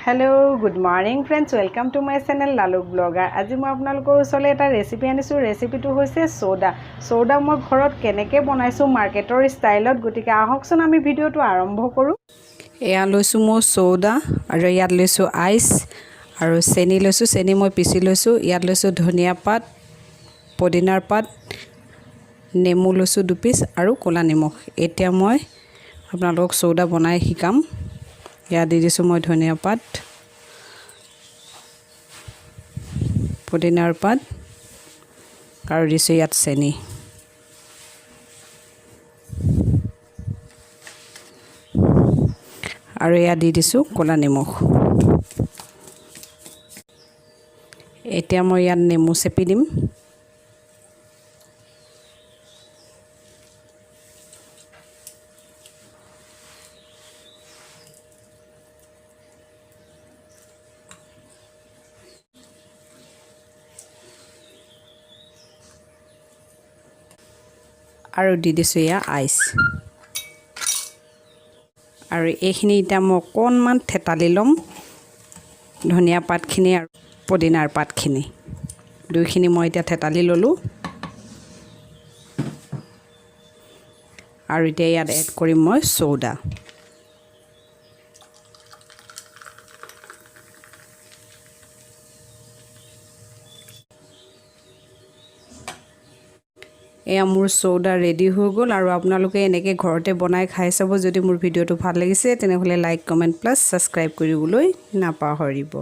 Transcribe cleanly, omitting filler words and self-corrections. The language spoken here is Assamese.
hello good morning friends welcome to my channel Laluk blogger आज मैं आपनालोকৰ ওচৰলৈ এটা ৰেচিপি আনিছো ৰেচিপিটো হৈছে সোডা মই ঘৰত কেনেকৈ বনাইছো মাৰ্কেটৰ ষ্টাইলত গতিকে আহকচোন আমি ভিডিওটো আৰম্ভ কৰো এয়া লৈছো মই সোডা আৰু ইয়াত লৈছো আইচ আৰু চেনি লৈছো চেনি মই পিছি লৈছো ইয়াত লৈছো ধনিয়া পাত পদিনাৰ পাত নেমু লৈছো 2 পিস আৰু কোলা নিমখ এতিয়া মই আপোনালোকক সোডা বনাই শিকাম या दिदिसु মই ধনিয়া পাত পুদিনাৰ পাত আৰু দিছো ইয়াত চেনি আৰু ইয়া দি দিছো কোলা নিমখ এতিয়া মই ইয়াত নেমু চেপি দিম আৰু দি দিছো ইয়া আইচ আৰু এইখিনি এটা মই কোনমান থেতালি লম ধনিয়া পাতখিনি আৰু পদিনাৰ পাতখিনি দুইখিনি মই এটা থেতালি ললো আৰু এতিয়া ইয়াত এড কৰিম মই সোডা এয়া মোৰ সোডা ৰেডি হৈ গল আৰু আপোনালোকে এনেকৈ ঘৰতে বনাই খাই চাব যদি মোৰ ভিডিওটো ভাল লাগিছে তেনেহলে লাইক কমেন্ট প্লাস সাবস্ক্ৰাইব কৰিবলৈ নাপাহৰিব